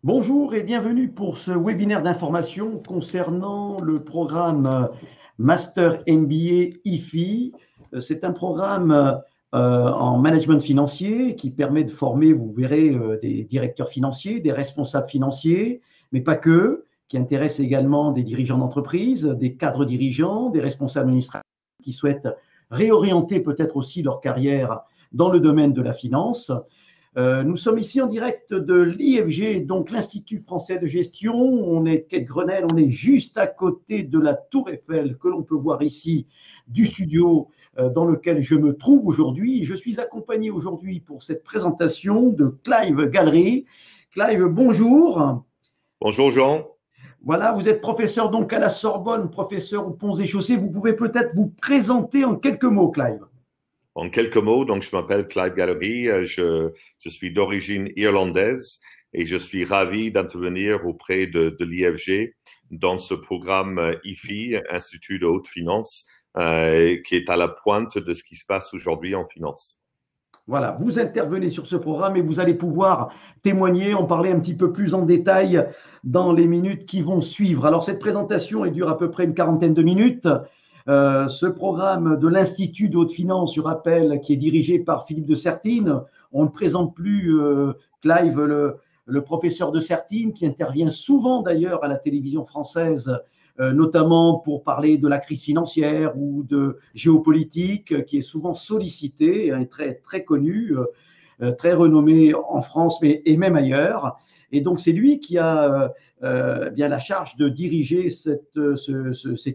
Bonjour et bienvenue pour ce webinaire d'information concernant le programme Master MBA IFI. C'est un programme en management financier qui permet de former, vous verrez, des directeurs financiers, des responsables financiers, mais pas que, qui intéresse également des dirigeants d'entreprise, des cadres dirigeants, des responsables administratifs qui souhaitent réorienter peut-être aussi leur carrière dans le domaine de la finance. Nous sommes ici en direct de l'IFG, donc l'Institut français de gestion. On est quai de Grenelle, on est juste à côté de la Tour Eiffel que l'on peut voir ici du studio dans lequel je me trouve aujourd'hui. Je suis accompagné aujourd'hui pour cette présentation de Clive Gallery. Clive, bonjour. Bonjour Jean. Voilà, vous êtes professeur donc à la Sorbonne, professeur aux Ponts et Chaussées. Vous pouvez peut-être vous présenter en quelques mots, Clive. En quelques mots, donc je m'appelle Clive Gallery, je suis d'origine irlandaise et je suis ravi d'intervenir auprès de l'IFG dans ce programme IFI, Institut de haute finance, qui est à la pointe de ce qui se passe aujourd'hui en finance. Voilà, vous intervenez sur ce programme et vous allez pouvoir témoigner, en parler un petit peu plus en détail dans les minutes qui vont suivre. Alors, cette présentation, elle dure à peu près une quarantaine de minutes. Ce programme de l'Institut de haute finance, je rappelle, qui est dirigé par Philippe de Sertine. On ne présente plus Clive, le professeur de Sertine, qui intervient souvent d'ailleurs à la télévision française, notamment pour parler de la crise financière ou de géopolitique, qui est souvent sollicité et très, très connu, très renommé en France mais, et même ailleurs. Et donc, c'est lui qui a bien la charge de diriger cet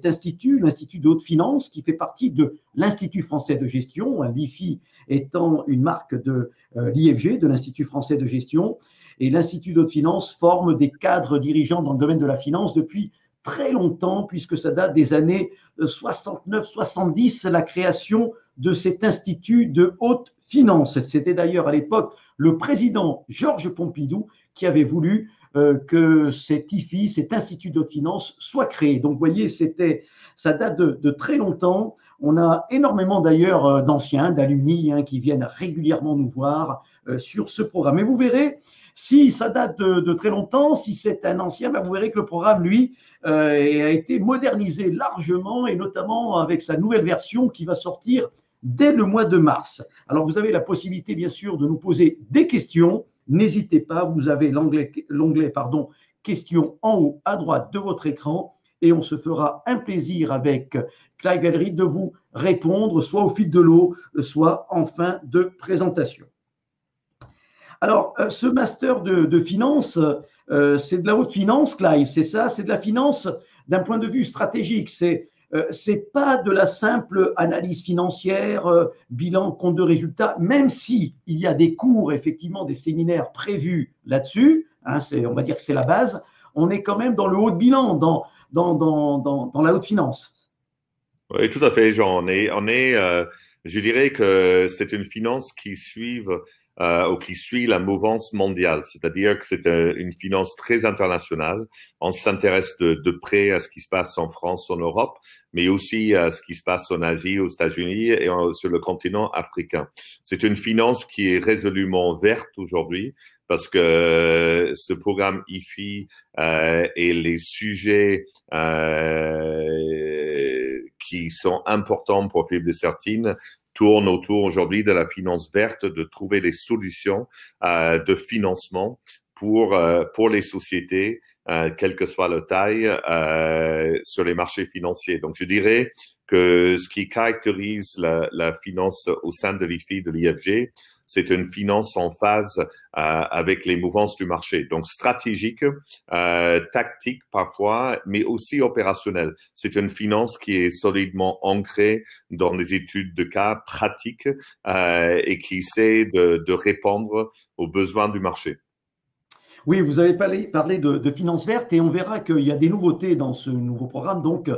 institut, l'Institut de haute finance, qui fait partie de l'Institut français de gestion, l'IFI étant une marque de l'IFG, de l'Institut français de gestion. Et l'Institut de haute finance forme des cadres dirigeants dans le domaine de la finance depuis très longtemps, puisque ça date des années 69-70, la création de cet institut de haute finance. C'était d'ailleurs à l'époque le président Georges Pompidou qui avait voulu que cet IFI, cet institut de haute finance, soit créé. Donc, vous voyez, ça date de très longtemps. On a énormément d'ailleurs d'anciens, d'alumni qui viennent régulièrement nous voir sur ce programme. Et vous verrez, si ça date de très longtemps, si c'est un ancien, vous verrez que le programme, lui, a été modernisé largement et notamment avec sa nouvelle version qui va sortir dès le mois de mars. Alors, vous avez la possibilité, bien sûr, de nous poser des questions. N'hésitez pas, vous avez l'onglet questions en haut à droite de votre écran et on se fera un plaisir avec Clive Gallery de vous répondre, soit au fil de l'eau, soit en fin de présentation. Alors, ce master de finance, c'est de la haute finance, Clive, c'est ça, c'est de la finance d'un point de vue stratégique. C'est pas de la simple analyse financière, bilan, compte de résultats, même si il y a des cours, effectivement, des séminaires prévus là-dessus. On va dire que c'est la base. On est quand même dans le haut de bilan, dans la haute finance. Oui, tout à fait, Jean. Je dirais que c'est une finance qui ou qui suit la mouvance mondiale, c'est-à-dire que c'est une finance très internationale. On s'intéresse de près à ce qui se passe en France, en Europe, mais aussi à ce qui se passe en Asie, aux États-Unis et sur le continent africain. C'est une finance qui est résolument verte aujourd'hui parce que ce programme IFI et les sujets qui sont importants pour Philippe Dessertine tournent autour aujourd'hui de la finance verte, de trouver des solutions de financement pour les sociétés, quelle que soit leur taille, sur les marchés financiers. Donc, je dirais que ce qui caractérise la finance au sein de l'IFI, de l'IFG, c'est une finance en phase avec les mouvances du marché. Donc, stratégique, tactique parfois, mais aussi opérationnelle. C'est une finance qui est solidement ancrée dans des études de cas pratiques et qui essaie de répondre aux besoins du marché. Oui, vous avez parlé de finances vertes et on verra qu'il y a des nouveautés dans ce nouveau programme. Donc,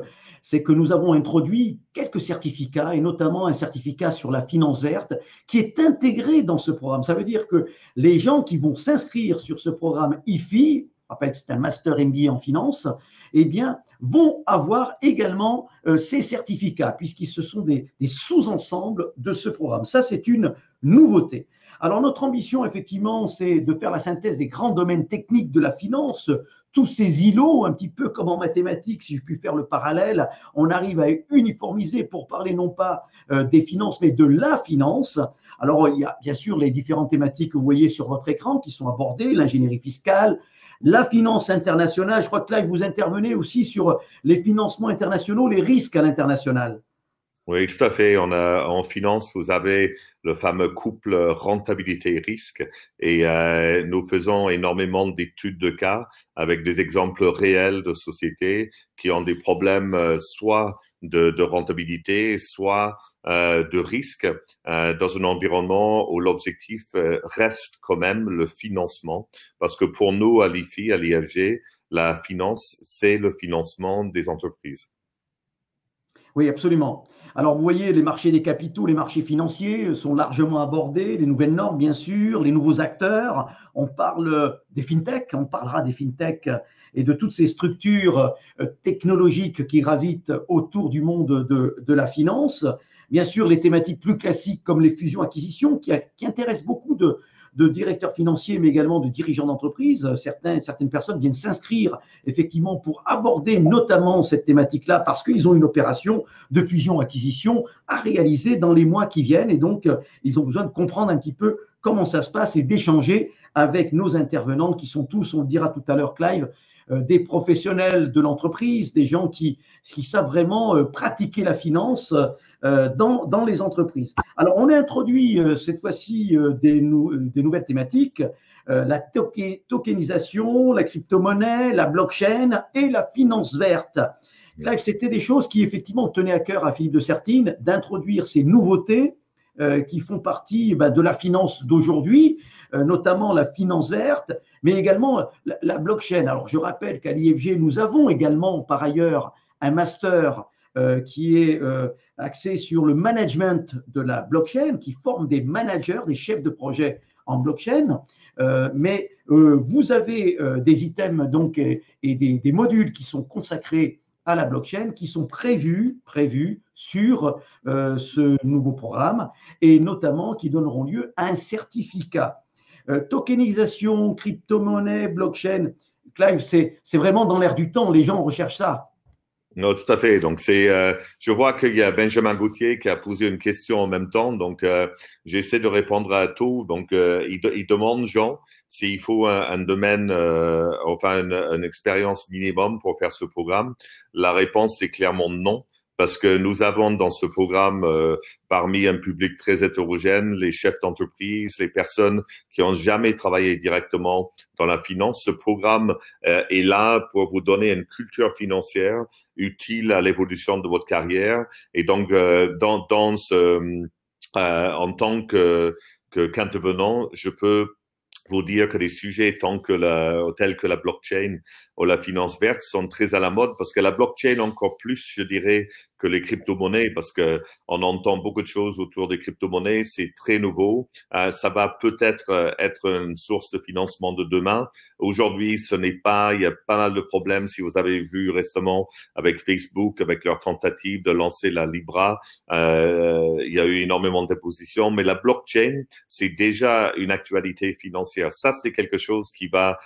c'est que nous avons introduit quelques certificats et notamment un certificat sur la finance verte qui est intégré dans ce programme. Ça veut dire que les gens qui vont s'inscrire sur ce programme IFI, je rappelle que c'est un master MBA en finance, eh bien, vont avoir également ces certificats puisqu'ils ce sont des sous-ensembles de ce programme. Ça, c'est une nouveauté. Alors, notre ambition, effectivement, c'est de faire la synthèse des grands domaines techniques de la finance, tous ces îlots, un petit peu comme en mathématiques, si je puis faire le parallèle, on arrive à uniformiser pour parler non pas des finances, mais de la finance. Alors, il y a bien sûr les différentes thématiques que vous voyez sur votre écran qui sont abordées, l'ingénierie fiscale, la finance internationale. Je crois que là, vous intervenez aussi sur les financements internationaux, les risques à l'international. Oui, tout à fait. En finance, vous avez le fameux couple rentabilité-risque et nous faisons énormément d'études de cas avec des exemples réels de sociétés qui ont des problèmes soit de rentabilité, soit de risque dans un environnement où l'objectif reste quand même le financement. Parce que pour nous, à l'IFI, à l'IFG, la finance, c'est le financement des entreprises. Oui, absolument. Alors, vous voyez, les marchés des capitaux, les marchés financiers sont largement abordés, les nouvelles normes, bien sûr, les nouveaux acteurs. On parle des fintechs, on parlera des fintechs et de toutes ces structures technologiques qui gravitent autour du monde de la finance. Bien sûr, les thématiques plus classiques comme les fusions-acquisitions qui intéressent beaucoup de directeurs financiers, mais également de dirigeants d'entreprise. Certaines personnes viennent s'inscrire effectivement pour aborder notamment cette thématique-là parce qu'ils ont une opération de fusion-acquisition à réaliser dans les mois qui viennent et donc ils ont besoin de comprendre un petit peu comment ça se passe et d'échanger avec nos intervenants qui sont tous, on le dira tout à l'heure, Clive, des professionnels de l'entreprise, des gens qui savent vraiment pratiquer la finance dans les entreprises. Alors, on a introduit cette fois-ci des nouvelles thématiques, la tokenisation, la crypto-monnaie, la blockchain et la finance verte. Clive, c'était des choses qui effectivement tenaient à cœur à Philippe de Sertine d'introduire ces nouveautés qui font partie de la finance d'aujourd'hui, notamment la finance verte, mais également la blockchain. Alors, je rappelle qu'à l'IFG, nous avons également par ailleurs un master qui est axé sur le management de la blockchain, qui forme des managers, des chefs de projet en blockchain. Mais vous avez des items donc, et des modules qui sont consacrés à la blockchain qui sont prévus sur ce nouveau programme et notamment qui donneront lieu à un certificat. Tokenisation, crypto-monnaie, blockchain, Clive, c'est vraiment dans l'air du temps, les gens recherchent ça. Non, tout à fait. Donc, je vois qu'il y a Benjamin Gauthier qui a posé une question en même temps. Donc, j'essaie de répondre à tout. Donc, il demande, Jean, s'il faut un domaine, enfin, une expérience minimum pour faire ce programme. La réponse, c'est clairement non. Parce que nous avons dans ce programme, parmi un public très hétérogène, les chefs d'entreprise, les personnes qui ont jamais travaillé directement dans la finance. Ce programme est là pour vous donner une culture financière utile à l'évolution de votre carrière. Et donc, en tant qu'intervenant, je peux vous dire que les sujets tels que la blockchain ou la finance verte sont très à la mode parce que la blockchain encore plus, je dirais, que les crypto-monnaies parce que on entend beaucoup de choses autour des crypto-monnaies. C'est très nouveau. Ça va peut-être être une source de financement de demain. Aujourd'hui, ce n'est pas. Il y a pas mal de problèmes. Si vous avez vu récemment avec Facebook, avec leur tentative de lancer la Libra, il y a eu énormément d'opposition. Mais la blockchain, c'est déjà une actualité financière. Ça, c'est quelque chose qui va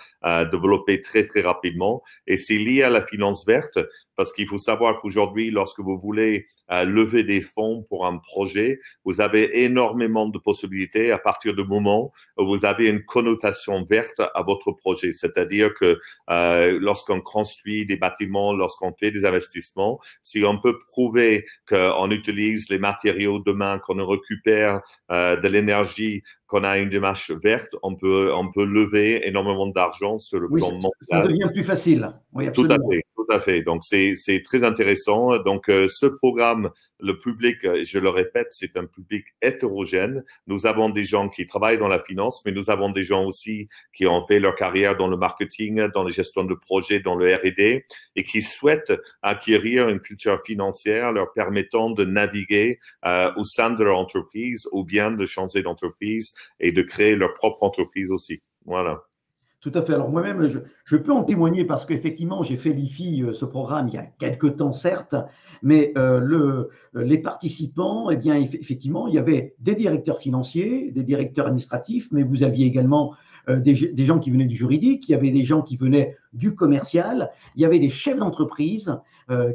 développer très, très rapidement. Et c'est lié à la finance verte parce qu'il faut savoir qu'aujourd'hui, lorsque vous voulez lever des fonds pour un projet, vous avez énormément de possibilités à partir du moment où vous avez une connotation verte à votre projet. C'est-à-dire que lorsqu'on construit des bâtiments, lorsqu'on fait des investissements, si on peut prouver qu'on utilise les matériaux demain, qu'on récupère de l'énergie, qu'on a une démarche verte, on peut lever énormément d'argent sur le plan mondial. Ça devient plus facile. Oui, absolument. Tout à fait. Donc, c'est très intéressant. Donc, ce programme, le public, je le répète, c'est un public hétérogène. Nous avons des gens qui travaillent dans la finance, mais nous avons des gens aussi qui ont fait leur carrière dans le marketing, dans la gestion de projets, dans le R&D et qui souhaitent acquérir une culture financière leur permettant de naviguer au sein de leur entreprise ou bien de changer d'entreprise et de créer leur propre entreprise aussi. Voilà. Tout à fait. Alors moi-même, je peux en témoigner parce qu'effectivement, j'ai fait l'IFI, ce programme, il y a quelques temps, certes, mais les participants, eh bien, effectivement, il y avait des directeurs financiers, des directeurs administratifs, mais vous aviez également des gens qui venaient du juridique, il y avait des gens qui venaient du commercial, il y avait des chefs d'entreprise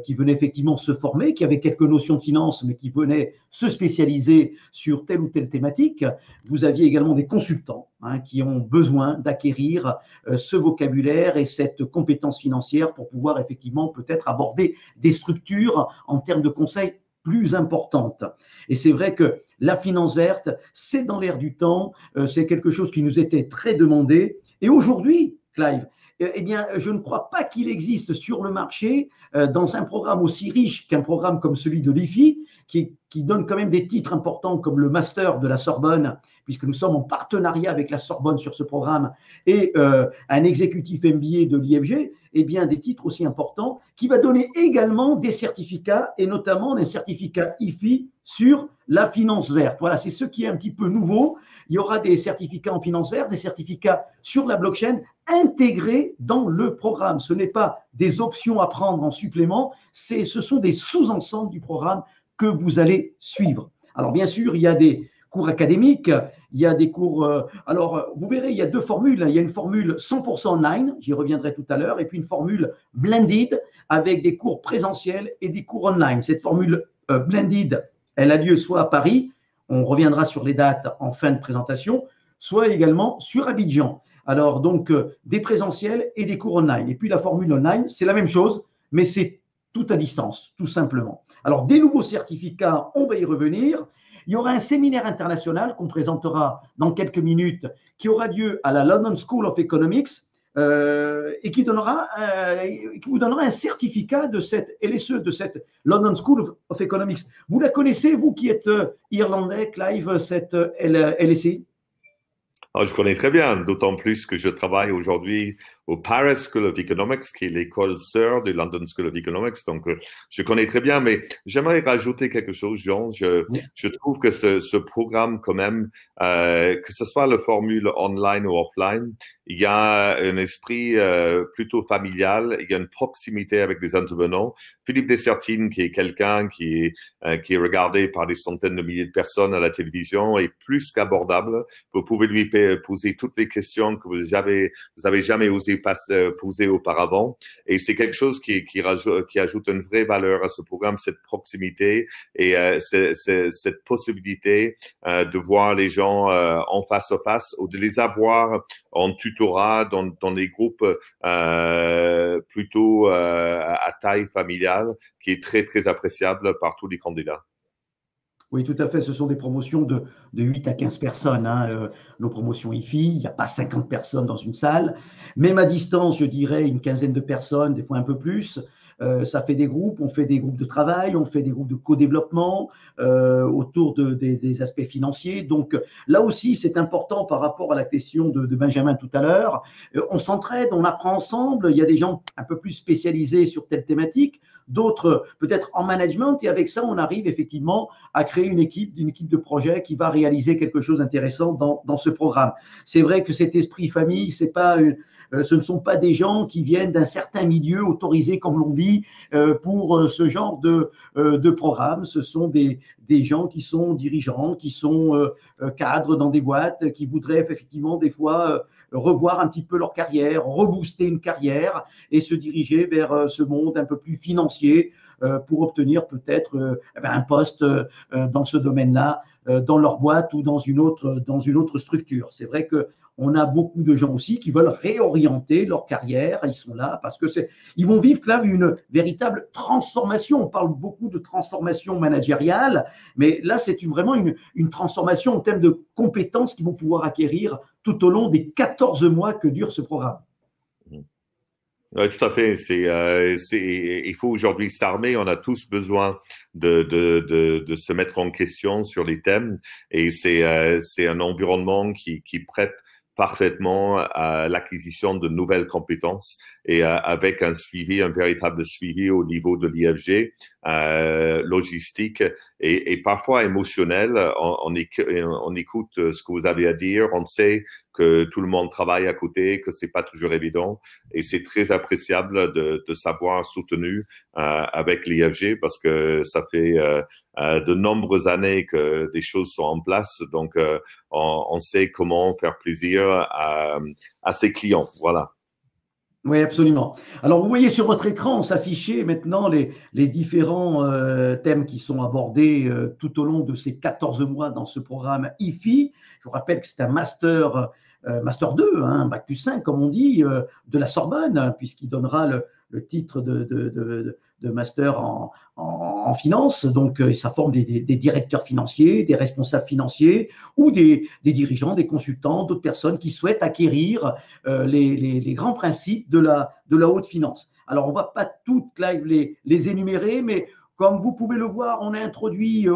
qui venaient effectivement se former, qui avaient quelques notions de finance, mais qui venaient se spécialiser sur telle ou telle thématique. Vous aviez également des consultants qui ont besoin d'acquérir ce vocabulaire et cette compétence financière pour pouvoir effectivement peut-être aborder des structures en termes de conseils plus importantes. Et c'est vrai que la finance verte, c'est dans l'air du temps, c'est quelque chose qui nous était très demandé. Et aujourd'hui, Clive, eh bien, je ne crois pas qu'il existe sur le marché, dans un programme aussi riche qu'un programme comme celui de l'IFI, qui donne quand même des titres importants comme le Master de la Sorbonne, puisque nous sommes en partenariat avec la Sorbonne sur ce programme, et un exécutif MBA de l'IFG, eh bien, des titres aussi importants, qui va donner également des certificats, et notamment des certificats IFI sur la finance verte. Voilà, c'est ce qui est un petit peu nouveau. Il y aura des certificats en finance verte, des certificats sur la blockchain intégrés dans le programme. Ce n'est pas des options à prendre en supplément, ce sont des sous-ensembles du programme que vous allez suivre. Alors, bien sûr, il y a des cours académiques, il y a des cours… alors, vous verrez, il y a deux formules. Il y a une formule 100% online, j'y reviendrai tout à l'heure, et puis une formule blended avec des cours présentiels et des cours online. Cette formule blended, elle a lieu soit à Paris, on reviendra sur les dates en fin de présentation, soit également sur Abidjan. Alors, donc, des présentiels et des cours online. Et puis, la formule online, c'est la même chose, mais c'est tout à distance, tout simplement. Alors, des nouveaux certificats, on va y revenir. Il y aura un séminaire international qu'on présentera dans quelques minutes, qui aura lieu à la London School of Economics et qui vous donnera un certificat de cette LSE, de cette London School of Economics. Vous la connaissez, vous qui êtes irlandais, Clive, cette LSE? Alors, je connais très bien, d'autant plus que je travaille aujourd'hui au Paris School of Economics, qui est l'école sœur de London School of Economics. Donc, je connais très bien, mais j'aimerais rajouter quelque chose, Jean. Je trouve que ce programme, quand même, que ce soit la formule online ou offline, il y a un esprit plutôt familial, il y a une proximité avec les intervenants. Philippe Dessertine, qui est quelqu'un qui est regardé par des centaines de milliers de personnes à la télévision, est plus qu'abordable. Vous pouvez lui poser toutes les questions que vous avez jamais osé poser auparavant. Et c'est quelque chose qui ajoute une vraie valeur à ce programme, cette proximité et cette possibilité de voir les gens en face à face ou de les avoir en tutorat dans des groupes plutôt à taille familiale, qui est très, très appréciable par tous les candidats. Oui, tout à fait. Ce sont des promotions de 8 à 15 personnes. Nos promotions IFI, il n'y a pas 50 personnes dans une salle. Même à distance, je dirais une quinzaine de personnes, des fois un peu plus. Ça fait des groupes, on fait des groupes de travail, on fait des groupes de co-développement autour des aspects financiers. Donc là aussi, c'est important par rapport à la question de Benjamin tout à l'heure. On s'entraide, on apprend ensemble. Il y a des gens un peu plus spécialisés sur telle thématique, d'autres peut-être en management. Et avec ça, on arrive effectivement à créer une équipe de projet qui va réaliser quelque chose d'intéressant dans ce programme. C'est vrai que cet esprit famille, ce ne sont pas des gens qui viennent d'un certain milieu autorisé, comme l'on dit, pour ce genre de programme. Ce sont des gens qui sont dirigeants, qui sont cadres dans des boîtes, qui voudraient effectivement des fois revoir un petit peu leur carrière, rebooster une carrière et se diriger vers ce monde un peu plus financier pour obtenir peut-être un poste dans ce domaine-là, dans leur boîte ou dans une autre structure. C'est vrai que on a beaucoup de gens aussi qui veulent réorienter leur carrière. Ils sont là parce que ils vont vivre là une véritable transformation. On parle beaucoup de transformation managériale, mais là, c'est vraiment une transformation en termes de compétences qu'ils vont pouvoir acquérir tout au long des 14 mois que dure ce programme. Oui, tout à fait. Il faut aujourd'hui s'armer. On a tous besoin de se mettre en question sur les thèmes, et c'est un environnement qui prête parfaitement à l'acquisition de nouvelles compétences et avec un suivi, un véritable suivi au niveau de l'IFG, logistique et parfois émotionnel. On écoute ce que vous avez à dire, on sait que tout le monde travaille à côté, que c'est pas toujours évident et c'est très appréciable de savoir soutenu avec l'IFG parce que ça fait de nombreuses années que des choses sont en place, donc on sait comment faire plaisir à ses clients. Voilà. Oui, absolument. Alors, vous voyez sur votre écran s'afficher maintenant les différents thèmes qui sont abordés tout au long de ces 14 mois dans ce programme IFI. Je vous rappelle que c'est un master 2, hein, bac plus 5, comme on dit, de la Sorbonne, hein, puisqu'il donnera le titre de master en finance. Donc, ça forme des directeurs financiers, des responsables financiers ou des dirigeants, des consultants, d'autres personnes qui souhaitent acquérir les grands principes de la haute finance. Alors, on ne va pas toutes les énumérer, mais comme vous pouvez le voir, on a introduit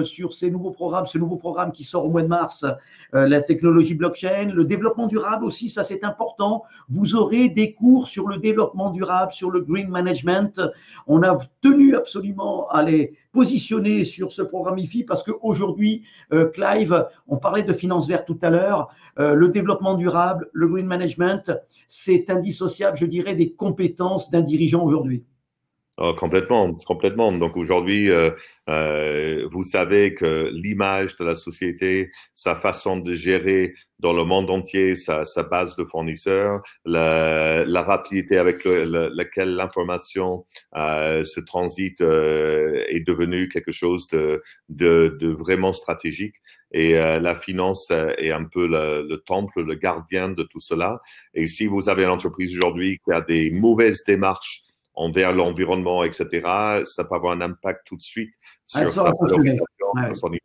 sur ce nouveau programme qui sort au mois de mars, la technologie blockchain, le développement durable aussi, ça c'est important. Vous aurez des cours sur le développement durable, sur le green management. On a tenu absolument à les positionner sur ce programme IFI parce qu'aujourd'hui, Clive, on parlait de finance verte tout à l'heure, le développement durable, le green management, c'est indissociable, je dirais, des compétences d'un dirigeant aujourd'hui. Oh, complètement, complètement. Donc aujourd'hui, vous savez que l'image de la société, sa façon de gérer dans le monde entier, sa base de fournisseurs, la rapidité avec laquelle l'information se transite est devenue quelque chose de vraiment stratégique. Et la finance est un peu le temple, le gardien de tout cela. Et si vous avez une entreprise aujourd'hui qui a des mauvaises démarches envers l'environnement, etc., ça peut avoir un impact tout de suite sur sa valorisation, sur son image.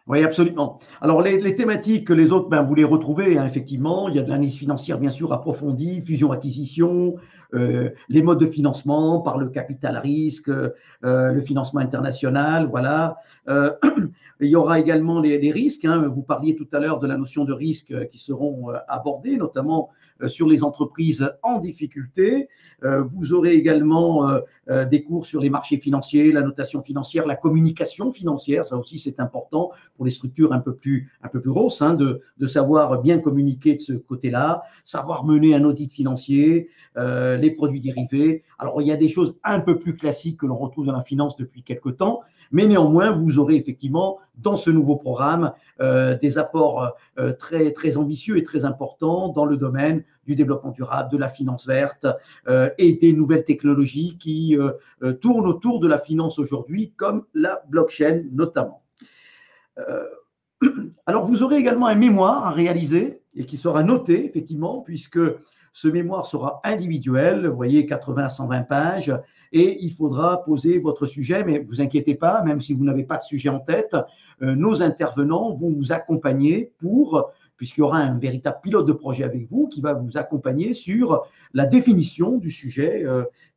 Oui, absolument. Alors, les thématiques, les autres, vous les retrouvez, hein, effectivement. Il y a de l'analyse financière, bien sûr, approfondie, fusion-acquisition, les modes de financement par le capital à risque, le financement international, voilà. Il y aura également les risques. Hein. Vous parliez tout à l'heure de la notion de risque qui seront abordés, notamment sur les entreprises en difficulté. Vous aurez également des cours sur les marchés financiers, la notation financière, la communication financière. Ça aussi, c'est important pour les structures un peu plus grosses, hein, de savoir bien communiquer de ce côté-là, savoir mener un audit financier, les produits dérivés. Alors, il y a des choses un peu plus classiques que l'on retrouve dans la finance depuis quelque temps, mais néanmoins, vous aurez effectivement dans ce nouveau programme des apports très, très ambitieux et très importants dans le domaine du développement durable, de la finance verte et des nouvelles technologies qui tournent autour de la finance aujourd'hui, comme la blockchain notamment. Alors, vous aurez également un mémoire à réaliser et qui sera noté, effectivement, puisque ce mémoire sera individuel, vous voyez, 80 à 120 pages, et il faudra poser votre sujet, mais ne vous inquiétez pas, même si vous n'avez pas de sujet en tête, nos intervenants vont vous accompagner puisqu'il y aura un véritable pilote de projet avec vous qui va vous accompagner sur la définition du sujet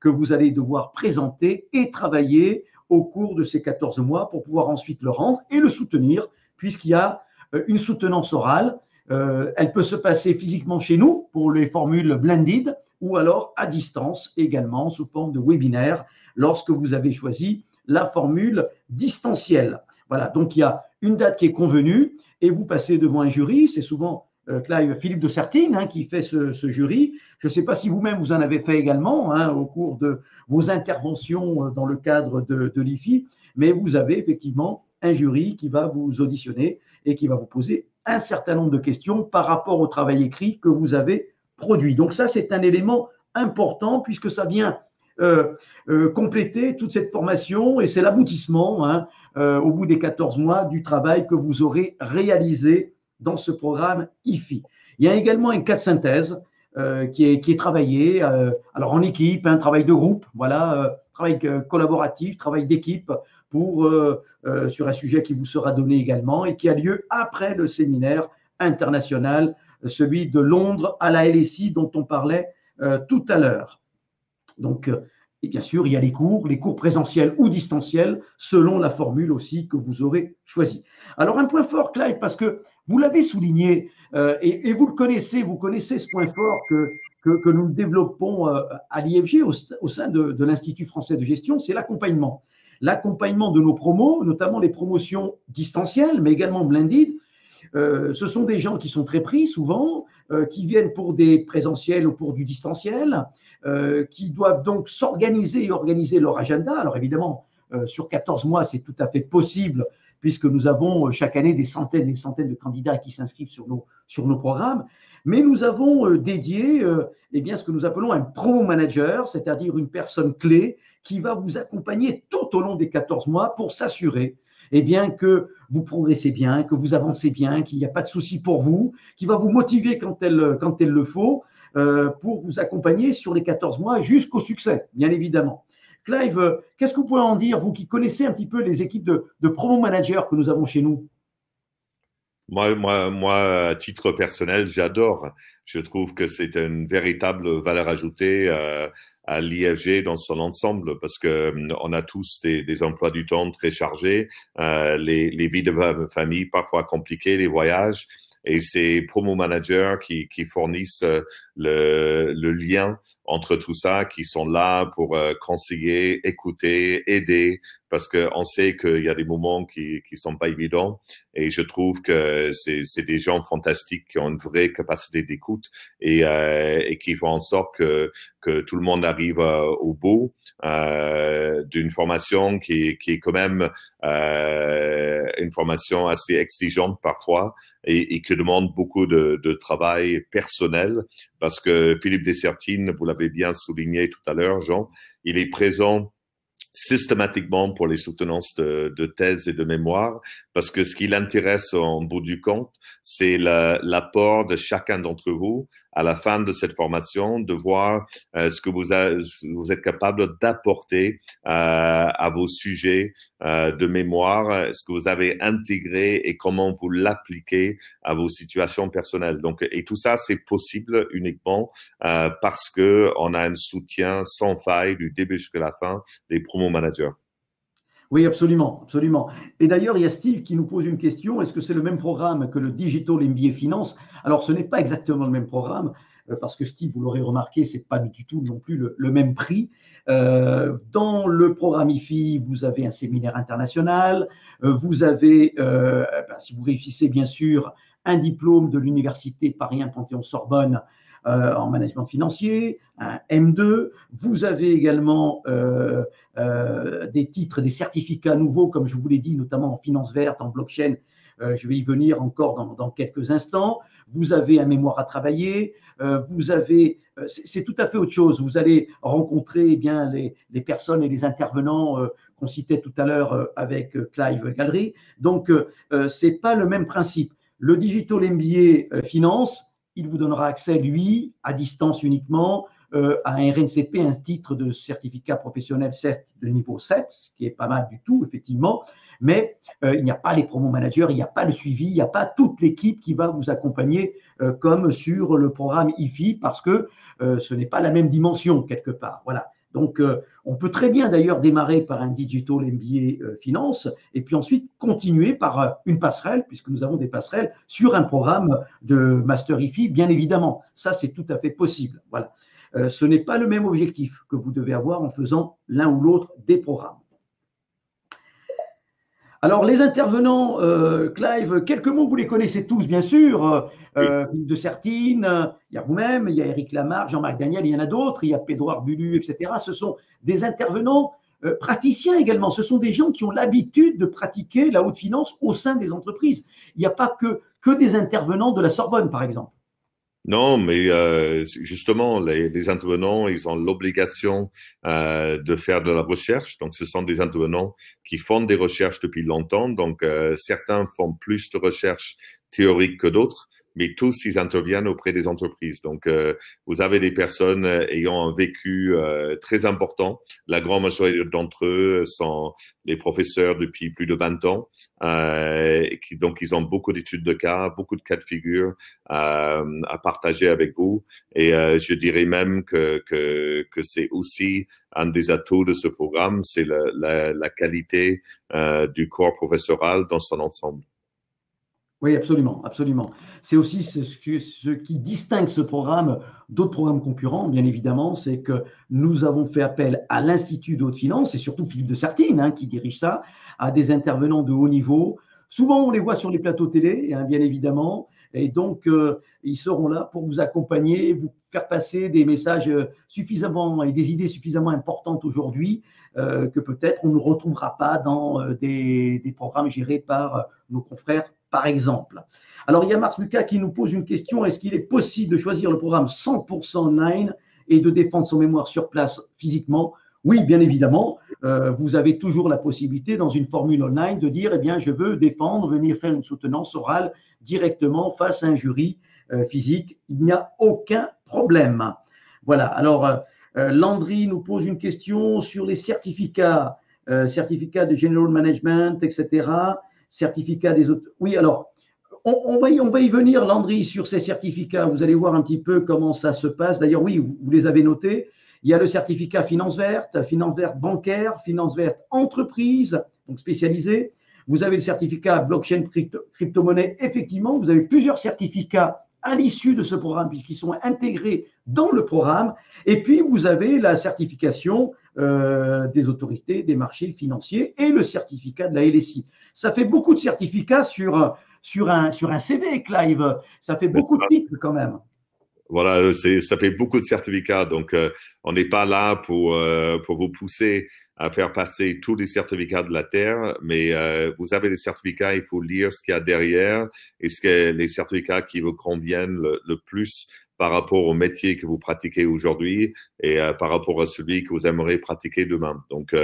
que vous allez devoir présenter et travailler au cours de ces 14 mois pour pouvoir ensuite le rendre et le soutenir, puisqu'il y a une soutenance orale. Elle peut se passer physiquement chez nous pour les formules blended ou alors à distance également sous forme de webinaire lorsque vous avez choisi la formule distancielle. Voilà, donc il y a une date qui est convenue et vous passez devant un jury. C'est souvent Philippe de Sertine hein, qui fait ce jury. Je ne sais pas si vous-même vous en avez fait également hein, au cours de vos interventions dans le cadre de l'IFI, mais vous avez effectivement un jury qui va vous auditionner et qui va vous poser un certain nombre de questions par rapport au travail écrit que vous avez produit. Donc ça, c'est un élément important puisque ça vient compléter toute cette formation et c'est l'aboutissement hein, au bout des 14 mois du travail que vous aurez réalisé dans ce programme IFI. Il y a également un cas de synthèse qui est travaillé alors en équipe, un travail de groupe, voilà, travail collaboratif, travail d'équipe sur un sujet qui vous sera donné également et qui a lieu après le séminaire international, celui de Londres à la LSI dont on parlait tout à l'heure. Donc, et bien sûr, il y a les cours présentiels ou distanciels selon la formule aussi que vous aurez choisie. Alors, un point fort, Clive, parce que vous l'avez souligné, et vous le connaissez, vous connaissez ce point fort que nous développons à l'IFG au sein de l'Institut français de gestion, c'est l'accompagnement. L'accompagnement de nos promos, notamment les promotions distancielles, mais également blended. Ce sont des gens qui sont très pris souvent, qui viennent pour des présentiels ou pour du distanciel, qui doivent donc s'organiser et organiser leur agenda. Alors évidemment, sur 14 mois, c'est tout à fait possible puisque nous avons chaque année des centaines et des centaines de candidats qui s'inscrivent sur nos programmes. Mais nous avons dédié eh bien, ce que nous appelons un promo manager, c'est-à-dire une personne clé qui va vous accompagner tout au long des 14 mois pour s'assurer eh bien, que vous progressez bien, que vous avancez bien, qu'il n'y a pas de souci pour vous, qui va vous motiver quand elle le faut, pour vous accompagner sur les 14 mois jusqu'au succès, bien évidemment. Clive, qu'est-ce que vous pouvez en dire, vous qui connaissez un petit peu les équipes de promo managers que nous avons chez nous? Moi, à titre personnel, j'adore. Je trouve que c'est une véritable valeur ajoutée à l'IFG dans son ensemble parce que on a tous des emplois du temps très chargés, les vies de famille parfois compliquées, les voyages. Et c'est promo managers qui fournissent le lien entre tout ça, qui sont là pour conseiller, écouter, aider, parce que on sait qu'il y a des moments qui sont pas évidents. Et je trouve que c'est des gens fantastiques qui ont une vraie capacité d'écoute et qui font en sorte que tout le monde arrive au bout d'une formation qui est quand même une formation assez exigeante parfois et qui demande beaucoup de travail personnel parce que Philippe Dessertine, vous l'avez bien souligné tout à l'heure, Jean, il est présent systématiquement pour les soutenances de thèse et de mémoire, parce que ce qui l'intéresse en bout du compte, c'est l'apport de chacun d'entre vous à la fin de cette formation, de voir ce que vous êtes capable d'apporter à vos sujets de mémoire, ce que vous avez intégré et comment vous l'appliquez à vos situations personnelles. Donc, et tout ça, c'est possible uniquement parce que on a un soutien sans faille du début jusqu'à la fin des promo managers. Oui, absolument, absolument. Et d'ailleurs, il y a Steve qui nous pose une question. Est-ce que c'est le même programme que le Digital MBA Finance? Alors, ce n'est pas exactement le même programme, parce que Steve, vous l'aurez remarqué, c'est pas du tout non plus le même prix. Dans le programme IFI, vous avez un séminaire international, vous avez, si vous réussissez bien sûr, un diplôme de l'université Paris 1 Panthéon-Sorbonne en management financier, un M2. Vous avez également des titres, des certificats nouveaux, comme je vous l'ai dit, notamment en finance verte, en blockchain. Je vais y venir encore dans quelques instants. Vous avez un mémoire à travailler. Vous avez, c'est tout à fait autre chose. Vous allez rencontrer eh bien les personnes et les intervenants qu'on citait tout à l'heure avec Clive Gallery. Donc, c'est pas le même principe. Le Digital MBA Finance, il vous donnera accès, lui, à distance uniquement, à un RNCP, un titre de certificat professionnel de niveau 7, ce qui est pas mal du tout, effectivement, mais il n'y a pas les promo managers, il n'y a pas le suivi, il n'y a pas toute l'équipe qui va vous accompagner comme sur le programme IFI, parce que ce n'est pas la même dimension quelque part. Voilà. Donc, on peut très bien d'ailleurs démarrer par un Digital MBA Finance et puis ensuite continuer par une passerelle, puisque nous avons des passerelles sur un programme de Master IFI, bien évidemment. Ça, c'est tout à fait possible. Voilà. Ce n'est pas le même objectif que vous devez avoir en faisant l'un ou l'autre des programmes. Alors, les intervenants, Clive, quelques mots, vous les connaissez tous, bien sûr. De Sertine, il y a vous-même, il y a Eric Lamarck, Jean-Marc Daniel, il y en a d'autres, il y a Pédouard Bulu, etc. Ce sont des intervenants praticiens également. Ce sont des gens qui ont l'habitude de pratiquer la haute finance au sein des entreprises. Il n'y a pas que des intervenants de la Sorbonne, par exemple. Non, mais justement, les intervenants, ils ont l'obligation de faire de la recherche. Donc, ce sont des intervenants qui font des recherches depuis longtemps. Donc, certains font plus de recherches théoriques que d'autres, mais tous, ils interviennent auprès des entreprises. Donc, vous avez des personnes ayant un vécu très important. La grande majorité d'entre eux sont des professeurs depuis plus de 20 ans. Donc, ils ont beaucoup d'études de cas, beaucoup de cas de figure à partager avec vous. Et je dirais même que c'est aussi un des atouts de ce programme, c'est la qualité du corps professoral dans son ensemble. Oui, absolument, absolument. C'est aussi ce qui distingue ce programme d'autres programmes concurrents, bien évidemment, c'est que nous avons fait appel à l'Institut de haute finance, et surtout Philippe de Sertine, hein, qui dirige ça, à des intervenants de haut niveau. Souvent, on les voit sur les plateaux télé, hein, bien évidemment, et donc ils seront là pour vous accompagner, vous faire passer des messages suffisamment et des idées suffisamment importantes aujourd'hui que peut-être on ne retrouvera pas dans des programmes gérés par nos confrères par exemple. Alors, il y a Mars Lucas qui nous pose une question. Est-ce qu'il est possible de choisir le programme 100% online et de défendre son mémoire sur place physiquement? Oui, bien évidemment. Vous avez toujours la possibilité, dans une formule online, de dire, eh bien, je veux défendre, venir faire une soutenance orale directement face à un jury physique. Il n'y a aucun problème. Voilà. Alors, Landry nous pose une question sur les certificats, certificats de General Management, etc. Certificats des autres. Oui, alors, on va y venir, Landry, sur ces certificats. Vous allez voir un petit peu comment ça se passe. D'ailleurs, oui, vous les avez notés. Il y a le certificat finance verte bancaire, finance verte entreprise, donc spécialisée. Vous avez le certificat blockchain crypto-monnaie. Effectivement, vous avez plusieurs certificats à l'issue de ce programme puisqu'ils sont intégrés dans le programme. Et puis, vous avez la certification des autorités des marchés financiers et le certificat de la LSI. Ça fait beaucoup de certificats sur un CV, Clive. Ça fait beaucoup de titres quand même. Voilà, ça fait beaucoup de certificats. Donc, on n'est pas là pour vous pousser à faire passer tous les certificats de la Terre, mais vous avez les certificats, il faut lire ce qu'il y a derrière et les certificats qui vous conviennent le plus par rapport au métier que vous pratiquez aujourd'hui et par rapport à celui que vous aimeriez pratiquer demain. Donc,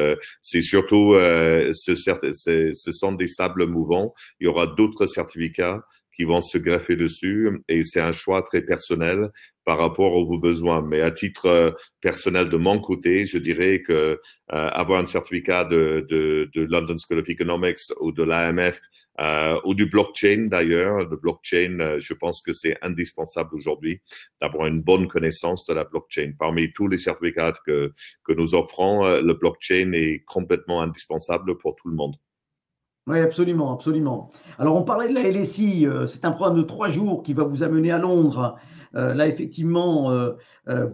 c'est surtout, ce sont des sables mouvants. Il y aura d'autres certificats qui vont se greffer dessus et c'est un choix très personnel par rapport à vos besoins. Mais à titre personnel de mon côté, je dirais que avoir un certificat de London School of Economics ou de l'AMF ou du blockchain d'ailleurs, le blockchain, je pense que c'est indispensable aujourd'hui d'avoir une bonne connaissance de la blockchain. Parmi tous les certificats que nous offrons, le blockchain est complètement indispensable pour tout le monde. Oui, absolument, absolument. Alors, on parlait de la LSI, c'est un programme de 3 jours qui va vous amener à Londres. Là, effectivement,